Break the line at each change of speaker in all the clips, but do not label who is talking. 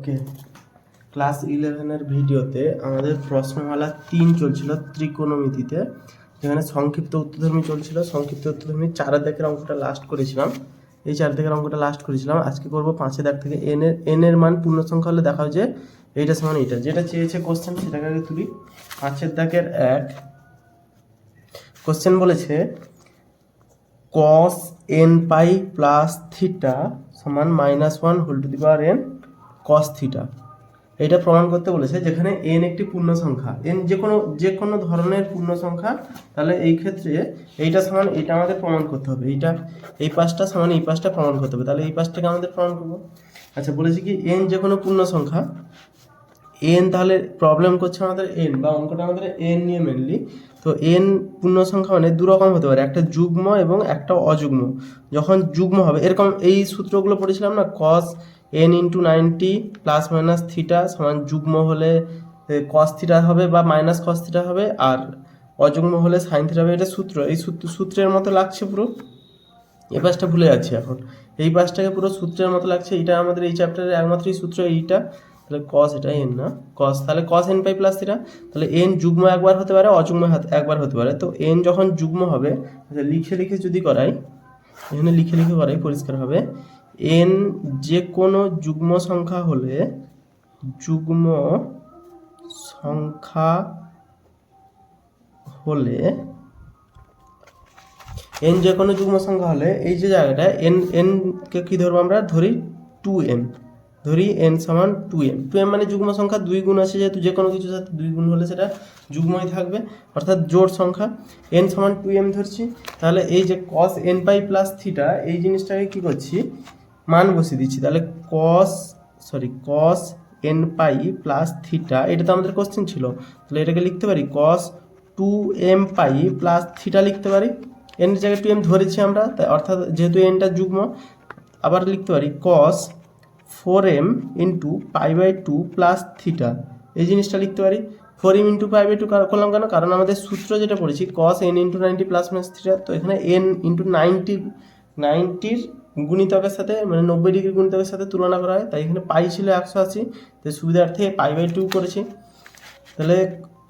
ওকে, class 11-এর ভিডিওতে আমাদের প্রশ্নমালা 3 চলছিল ত্রিকোণমিতিতে, যেখানে সংক্ষিপ্ত উত্তরধর্মী চলছিল। সংক্ষিপ্ত উত্তরধর্মী 4 দাগের অঙ্কটা লাস্ট করেছিলাম। এই 4 দাগের অঙ্কটা লাস্ট করেছিলাম। আজকে করব 5 দাগ থেকে। এন এর মান পূর্ণ সংখ্যা হলে দেখাও যে এইটা সমান এইটা, যেটা চেয়েছে কোশ্চেন সেটাকে আগে তুলি। 5 দাগের 1 কোশ্চেন বলেছে cos n pi plus theta সমান -1 whole to the power n cos theta. এটা প্রমাণ করতে বলেছে, যেখানে n একটি পূর্ণ সংখ্যা, n যে কোনো ধরনের পূর্ণ সংখ্যা, তাহলে এই ক্ষেত্রে এইটা সমান এইটা আমাদের প্রমাণ করতে হবে। এইটা এই পাশটা সমান এই পাশটা প্রমাণ করতে হবে, তাহলে এই পাশটাকে আমাদের প্রমাণ করবো। আচ্ছা, বলেছি কি n যে কোনো পূর্ণ সংখ্যা, n তাহলে প্রবলেম করছে আমাদের n, বা অঙ্কটা আমাদের n নিয়ে মেনলি। তো n পূর্ণ সংখ্যা মানে দু রকম হতে পারে, একটা যুগ্ম এবং একটা অযুগ্ম। যখন যুগ্ম হবে এরকম, এই সূত্রগুলো পড়েছিলাম না, cos n into 90 plus minus theta সমান, যুগ্ম হলে cos থিটা হবে বা মাইনাস cos থিটা হবে, আর অযুগ্ম হলে সাইন থিটা হবে। এটা সূত্র, এই সূত্রের মতো লাগছে পুরো। এই পাশটা ভুলে যাচ্ছি এখন, এই পাশটাকে পুরো সূত্রের মতো লাগছে। এটা আমাদের এই চ্যাপ্টারের একমাত্রই সূত্র এইটা। তাহলে cos, এটা n না cos, তাহলে cos n pi plus theta. তাহলে n যুগ্ম একবার হতে পারে, অযুগ্ম একবার হতে পারে। তো n যখন যুগ্ম হবে, লিখে লিখে যদি করাই, এখানে লিখে লিখে করাই পরিষ্কার হবে। n যে কোনো যুগ্ম সংখ্যা হলে, যুগ্ম সংখ্যা হলে n যে কোনো যুগ্ম সংখ্যা হলে, এই যে জায়গাটা n কে কি ধরবো আমরা, ধরি 2m, ধরি n সমান 2m। 2m মানে যুগ্ম সংখ্যা, 2 গুণ আছে যেহেতু, যে কোনো কিছুর সাথে 2 গুণ হলে সেটা যুগ্মই থাকবে, অর্থাৎ জোড় সংখ্যা। n সমান 2m ধরছি। তাহলে এই যে cos n pi plus theta, এই জিনিসটাকে কি করছি, মান বসিয়ে দিচ্ছি। তাহলে cos n pi plus theta, এটা তো আমাদের কোশ্চেন ছিল, তাহলে এটাকে লিখতে পারি cos 2m পাই প্লাস থিটা লিখতে পারি। n এর জায়গায় 2m ধরেছি আমরা, তাই অর্থাৎ যেহেতু nটা যুগ্ম, আবার লিখতে পারি cos 4m ইন্টু পাই/2 প্লাস থিটা, এই জিনিসটা লিখতে পারি। 4m ইন্টু পাই/2 করলাম কেন, কারণ আমাদের সূত্র যেটা পড়েছি cos n into 90 plus minus theta. তো এখানে n ইন্টু 90 গুণিতকের সাথে, মানে 90 ডিগ্রি গুণিতকের সাথে তুলনা করা হয়, তাই এখানে পাই ছিল 180, তাই সুবিধার্থে পাই/2 করেছি। তাহলে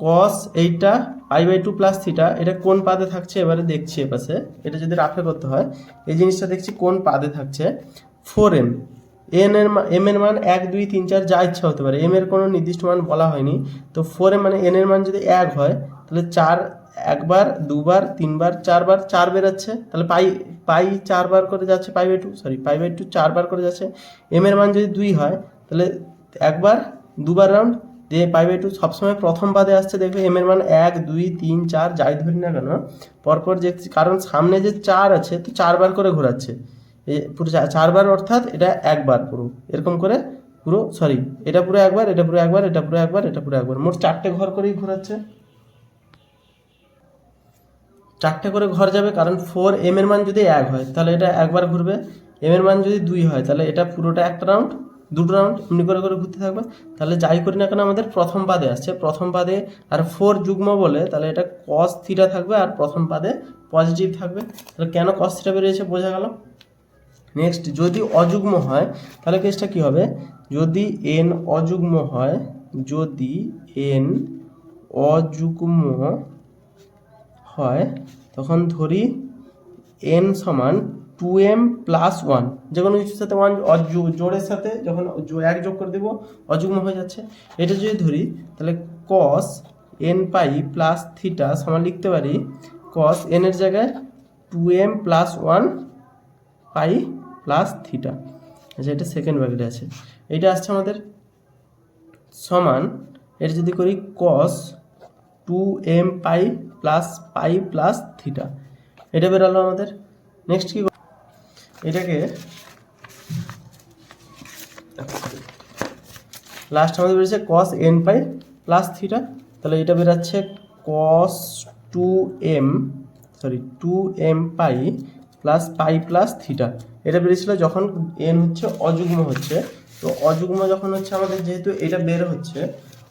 cos এইটা পাই/2 প্লাস থিটা, এটা কোন পাদে থাকছে এবারে দেখছি এপাশে। এটা যদি রাফে করতে হয়, এই জিনিসটা দেখছি কোন পাদে থাকছে। 4m, m এর মান 1 2 3 4 যা ইচ্ছা হতে পারে, m এর কোনো নির্দিষ্ট মান বলা হয়নি। তো 4m মানে n এর মান যদি 1 হয়, তাহলে 4 একবার, দুবার, তিনবার, চারবার, 4 বেরোচ্ছে। তাহলে পাই 4 বার করে যাচ্ছে, পাই/2 4 বার করে যাচ্ছে। m এর মান যদি 2 হয়, তাহলে একবার, দুবার রাউন্ড দিয়ে পাই/2 সবসময় প্রথম পাদে আসছে। দেখবে m এর মান 1 2 3 4 যাই ধরি না কেন, পরপর যে, কারণ সামনে যে 4 আছে, তো 4 বার করে ঘোরাচ্ছে, পুরো 4 বার, অর্থাৎ এটা একবার পুরো এরকম করে, পুরো এটা পুরো একবার, এটা পুরো একবার, এটা পুরো একবার, এটা পুরো একবার, মোট 4টে ঘর করেই ঘোরাচ্ছে। 4টে করে ঘর যাবে, কারণ 4m এর মান যদি 1 হয় তাহলে এটা একবার ঘুরবে, m এর মান যদি 2 হয় তাহলে এটা পুরোটা একটা রাউন্ড, দুটো রাউন্ড এমনি করে করে ঘুরতে থাকবে। তাহলে যাই করি না কেন আমাদের প্রথম পাদে আসছে, প্রথম পাদে, আর 4 যুগ্ম বলে তাহলে এটা cos থিটা থাকবে, আর প্রথম পাদে পজিটিভ থাকবে। তাহলে কেন cos থিটা বেরিয়েছে বোঝা গেল। নেক্সট, যদি অযুগ্ম হয় তাহলে কেসটা কি হবে, যদি n অযুগ্ম হয়, যদি n অযুগ্ম হয়, তখন ধরি n সমান 2m প্লাস 1, যে কোনো কিছুর সাথে 1 জোড়ের সাথে যখন 1 যোগ করে দেবো, অযুগ্ম হয়ে যাচ্ছে। এটা যদি ধরি, তাহলে cos n pi plus theta সমান লিখতে পারি cos n এর জায়গায় 2m প্লাস 1 পাই প্লাস থিটা। আচ্ছা, এটা সেকেন্ড ব্র্যাকেটে আছে। এটা আসছে আমাদের সমান, এটা যদি করি cos 2m পাই প্লাস থিটা, এটা বেরোলো আমাদের। নেক্সট কি, এটাকে লাস্ট আমাদের বেরোচ্ছে cos n pi plus theta, তাহলে এটা বেরোচ্ছে cos 2m পাই প্লাস থিটা। এটা বেরিয়েছিল যখন n হচ্ছে অযুগ্ম হচ্ছে। তো অযুগ্ম যখন হচ্ছে আমাদের, যেহেতু এটা বের হচ্ছে,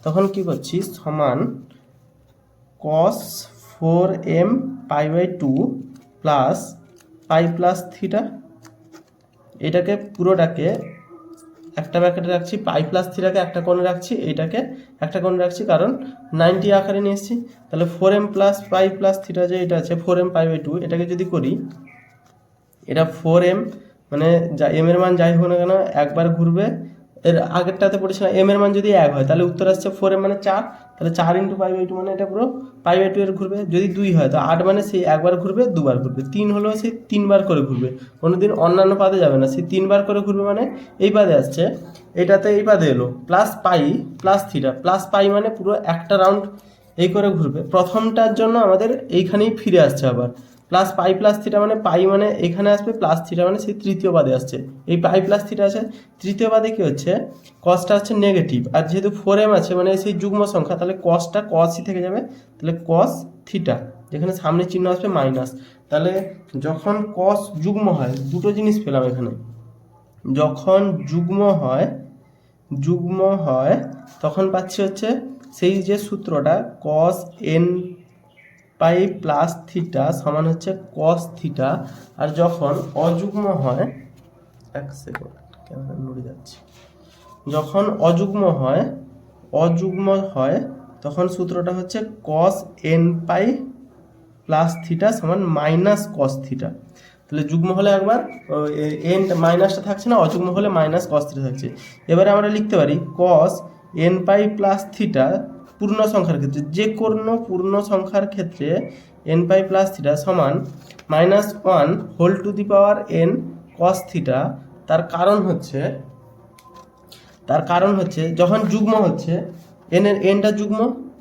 তখন কি করছি, সমান cos 4m পাই/2 পাই প্লাস থিটা। এটাকে পুরোটাকে একটা ব্র্যাকেটে রাখছি, পাই প্লাস থিটাকে একটা কোণে রাখছি, এইটাকে একটা কোণে রাখছি, কারণ 90 আকারে নিয়ে এসেছি। তাহলে 4m প্লাস পাই প্লাস থিটা যে এটা আছে 4m পাই বাই 2, এটাকে যদি করি, এটা 4m মানে যা এম এর মান যাই হোক না কেন একবার ঘুরবে। এর আগেরটাতে পড়েছিল এম এর মান যদি 1 হয় তাহলে উত্তর আসছে 4m মানে 4, তাহলে 4 ইন্টু পাই বাই 2 মানে এটা পুরো পাই বাই 2 এর ঘুরবে। যদি 2 হয় তো 8 মানে সেই একবার ঘুরবে, দুবার ঘুরবে। 3 হলেও সেই 3 বার করে ঘুরবে, কোনোদিন অন্যান্য পাদে যাবে না, সেই 3 বার করে ঘুরবে। মানে এই পাদে আসছে, এটাতে এই পাদে এলো প্লাস পাই প্লাস থিটা, প্লাস পাই মানে পুরো একটা রাউন্ড এই করে ঘুরবে। প্রথমটার জন্য আমাদের এইখানেই ফিরে আসছে আবার প্লাস পাই প্লাস থিটা, মানে পাই মানে এখানে আসবে, প্লাস থিটা মানে সেই তৃতীয় পাদে আসছে। এই পাই প্লাস থিটা আছে তৃতীয় পাদে, কি হচ্ছে কসটা হচ্ছে নেগেটিভ, আর যেহেতু 4m আছে মানে সেই যুগ্ম সংখ্যা, তাহলে কসটা কসই থেকে যাবে, তাহলে কস থিটা, যেখানে সামনে চিহ্ন আসবে মাইনাস। তাহলে যখন কস যুগ্ম হয়, দুটো জিনিস পেলাম এখানে, যখন যুগ্ম হয় তখন পাচ্ছি হচ্ছে সেই যে সূত্রটা কস এন পাই প্লাস থিটা সমান হচ্ছে কস থিটা। আর যখন অযুগ্ম হয়, এক সেকেন্ড ক্যামেরা নড়ে যাচ্ছে, যখন অযুগ্ম হয় তখন সূত্রটা হচ্ছে কস এন পাই প্লাস থিটা সমান মাইনাস কস থিটা। তাহলে যুগ্ম হলে একবার এন মাইনাসটা থাকছে না, অযুগ্ম হলে মাইনাস কস থিটা থাকছে। এবারে আমরা লিখতে পারি cos n pi plus theta পূর্ণ সংখ্যার ক্ষেত্রে, যে কোনো পূর্ণ সংখ্যার ক্ষেত্রে এন পাই প্লাস থিটা সমান minus 1 whole to the power n cos theta. তার কারণ হচ্ছে যখন যুগ্ম হচ্ছে এনটা যুগ্ম,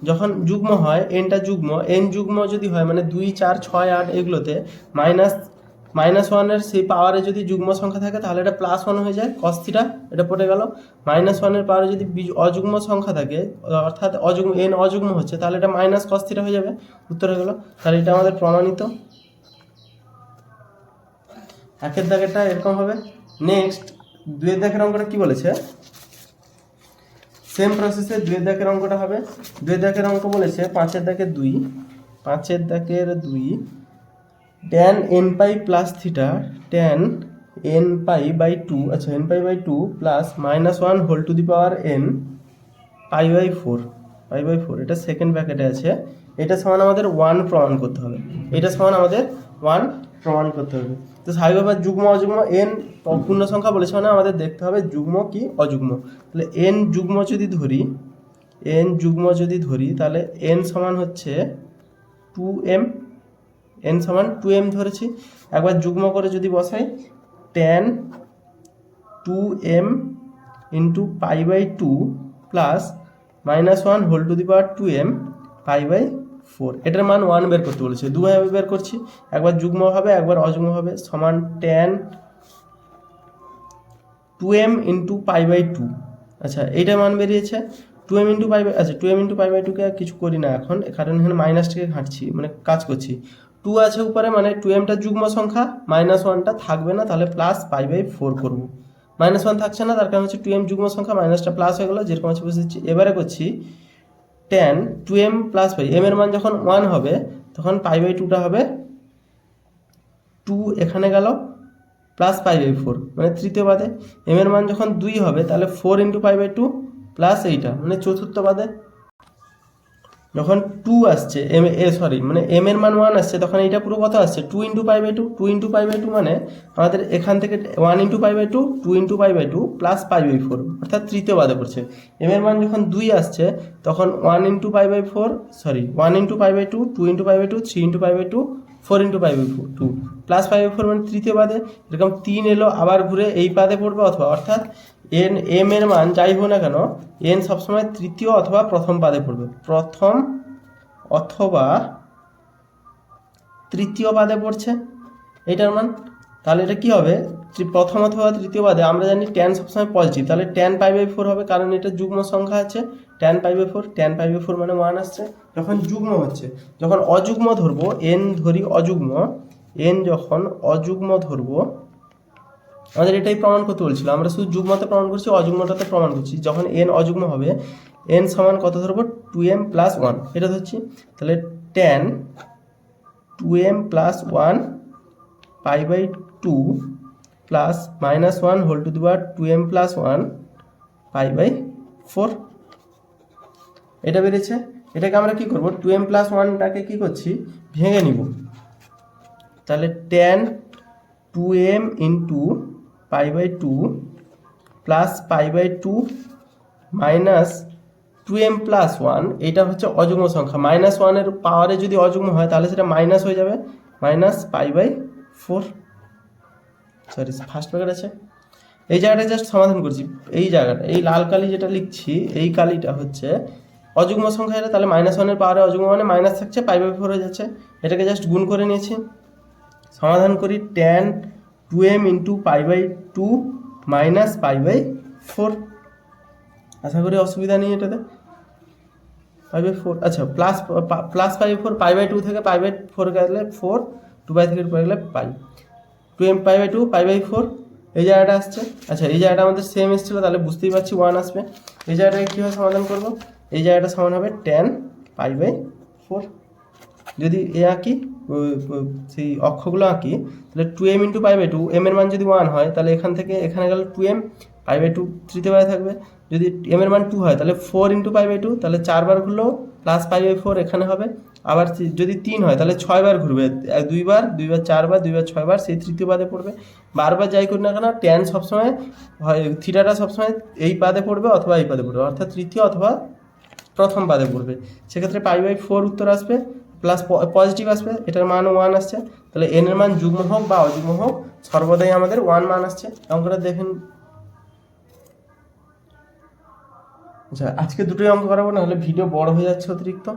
যখন যুগ্ম হয় এনটা যুগ্ম, এন যুগ্ম যদি হয় মানে 2 4 6 8 এগুলোতে -1 সেই পাওয়ারে যদি যুগ্ম সংখ্যা থাকে তাহলে এটা +1 হয়ে যায় কস থিটা, এটা পড়ে গেল। -1 এর পাওয়ারে যদি অযুগ্ম সংখ্যা থাকে, অর্থাৎ এন অযুগ্ম হচ্ছে, তাহলে এটা মাইনাস কস থিটা হয়ে যাবে, উত্তর হয়ে গেল। তাহলে এটা আমাদের প্রমাণিত। একের দাগেরটা এরকম হবে। নেক্সট দুয়ের দাগের অঙ্কটা কি বলেছে, সেম প্রসেসে দুয়ের দাগের অঙ্কটা হবে। দুয়ের দাগের অঙ্ক বলেছে 5-এর দাগের 2 tan n pi plus theta tan n pi by 2, আচ্ছা n pi by 2 plus -1 whole to the power n pi by 4, এটা সেকেন্ড ব্র্যাকেটে আছে। এটা সমান আমাদের 1 প্রমাণ করতে হবে, তো স্বাভাবিকভাবে যুগ্ম অযুগ্ম n পূর্ণ সংখ্যা বলেছে মানে আমাদের দেখতে হবে যুগ্ম কি অযুগ্ম। তাহলে n যুগ্ম যদি ধরি তাহলে n সমান হচ্ছে 2m, n সমান 2m ধরেছি। একবার যুগ্ম করে যদি বসাই tan 2m into pi by 2 plus -1 whole to the power 2m pi by 4, এটার মান 1 বের করতে বলেছে। দুভাবে বের করছি, একবার যুগ্ম হবে একবার অযুগ্ম হবে, সমান tan 2m into pi by 2, আচ্ছা এইটার মান বেরিয়েছে 2m ইন্টু পাই বাই, আচ্ছা 2m ইন্টু পাই বাই 2 কে কিছু করি না এখন, কারণ এখানে মাইনাসটাকে ঘাঁটছি মানে কাজ করছি। 2 আছে উপরে মানে 2mটা যুগ্ম সংখ্যা, -1টা থাকবে না, তাহলে প্লাস পাই বাই 4 করবো। -1 থাকছে না, তার কারণ হচ্ছে 2m যুগ্ম সংখ্যা, মাইনাসটা প্লাস হয়ে গেল, যেরকম আছে বুঝে দিচ্ছি। এবারে করছি tan 2m প্লাস পাই, m এর মান যখন 1 হবে তখন পাই বাই 2টা হবে 2 এখানে গেল প্লাস পাই বাই 4 মানে তৃতীয় পাদে। m এর মান যখন 2 হবে তাহলে 4 ইন্টু পাই বাই 2 প্লাস এইটা মানে চতুর্থ পাদে। যখন 2 আসছে মানে m এর মান 1 আসছে তখন এইটা পুরো কত আসছে 2 ইন্টু পাই বাই 2 মানে আমাদের এখান থেকে 1 into pi by 2 into pi by 2 plus pi by 4, অর্থাৎ তৃতীয় পাদে পড়ছে। m এর মান যখন 2 আসছে তখন 1 into pi by 1 into pi by 2 into pi by 2 3 into pi by 2 4 into pi by 2 plus pi by 4 মানে তৃতীয় পাদে। এরকম 3 এলো আবার ঘুরে এই পাদে পড়বে, অথবা অর্থাৎ m এর মান যাই হোক না কেন n সবসময় তৃতীয় অথবা প্রথম পাদে পড়বে, প্রথম অথবা তৃতীয় পাদে পড়ছে এইটার মান। তাহলে এটা কি হবে, প্রথম অথবা তৃতীয় পাদে। আমরা জানি tan সবসময় পজিটিভ, তাহলে tan পাই বাই 4 হবে, কারণ এটা যুগ্ম সংখ্যা আছে। tan পাই বাই 4 মানে 1 আসছে যখন যুগ্ম হচ্ছে। যখন অযুগ্ম ধরবো, n ধরি অযুগ্ম, n যখন অযুগ্ম ধরবো, আমাদের এটাই প্রমাণ করতে বলছিল, আমরা শুধু যুগ্মতে প্রমাণ করছি, অযুগ্মটাতে প্রমাণ করছি। যখন n অযুগ্ম হবে n সমান কত ধরবো 2m প্লাস 1, এটা ধরছি। তাহলে tan 2m plus 1 pi by 2 plus -1 whole to the power 2m plus 1 pi by 4 এটা বেরিয়েছে। এটাকে আমরা কি করব 2m প্লাস 1টাকে কি করছি ভেঙে নিব, তাহলে tan 2m into pi by 2 plus pi by 2 minus 2m plus 1, এটা হচ্ছে অযুগ্ম সংখ্যা, মাইনাস 1 এর পাওয়ারে যদি অযুগ্ম হয় তাহলে সেটা মাইনাস হয়ে যাবে, minus pi by 4, sorry first bracket আছে। এই জায়গাটা জাস্ট সমাধান করছি, এই জায়গাটা এই লাল কালি যেটা লিখছি এই কালিটা হচ্ছে অযুগ্ম সংখ্যা, এটা তাহলে মাইনাস 1 এর পাওয়ারে অযুগ্ম মানে মাইনাস থাকছে, পাই বাই 4 হয়ে যাচ্ছে, এটাকে জাস্ট গুণ করে নিয়েছি। সমাধান করি tan 2m into pi by 2 minus pi by 4, আশা করি অসুবিধা নেই এটাতে। পাই বাই 4 আচ্ছা plus plus pi by 4, pi by 2 থেকে পাই বাই 4 গেলে 4, 2 বাই থেকে পড়ে গেলে পাই, 2m pi by 2 pi by 4 এই জায়গাটা আসছে। আচ্ছা এই জায়গাটা আমাদের সেম এসেছিলো, তাহলে বুঝতেই পারছি 1 আসবে। এই জায়গাটাকে কীভাবে সমাধান করব, এই জায়গাটা সমান হবে tan পাই বাই 4, যদি এ আঁকি সেই অক্ষগুলো আঁকি তাহলে 2m into pi by 2, m এর মান যদি 1 হয় তাহলে এখান থেকে এখানে গেলে 2m, পাই বাই 2 তৃতীয় বারে থাকবে, যদি m এর মান 2 হয় তাহলে 4 ইন্টু পাই বাই 2, তাহলে 4 বার ঘুরলেও প্লাস পাই বাই 4 এখানে হবে, আবার যদি 3 হয় তাহলে 6 বার ঘুরবে, 2 বার 4 বার 2 বার 6 বার সেই তৃতীয় পাদে পড়বে। বারবার যাই করি না কেন ট্যান সবসময় হয়, থিটাটা সবসময় এই পাদে পড়বে অথবা এই পাদে পড়বে, অর্থাৎ তৃতীয় অথবা প্রথম পাদে পড়বে, সেক্ষেত্রে পাই বাই 4 উত্তর আসবে, প্লাস পজিটিভ আসবে, এটার মান 1 আসছে, তাহলে এন এর মান যুগ্ম হোক বা অযুগ্ম হোক সর্বদাই আমাদের 1 মান আসছে। অঙ্কটা দেখেন। আচ্ছা আজকে দুটোই অঙ্ক করাবো, না হলে ভিডিও বড় হয়ে যাচ্ছে অতিরিক্ত।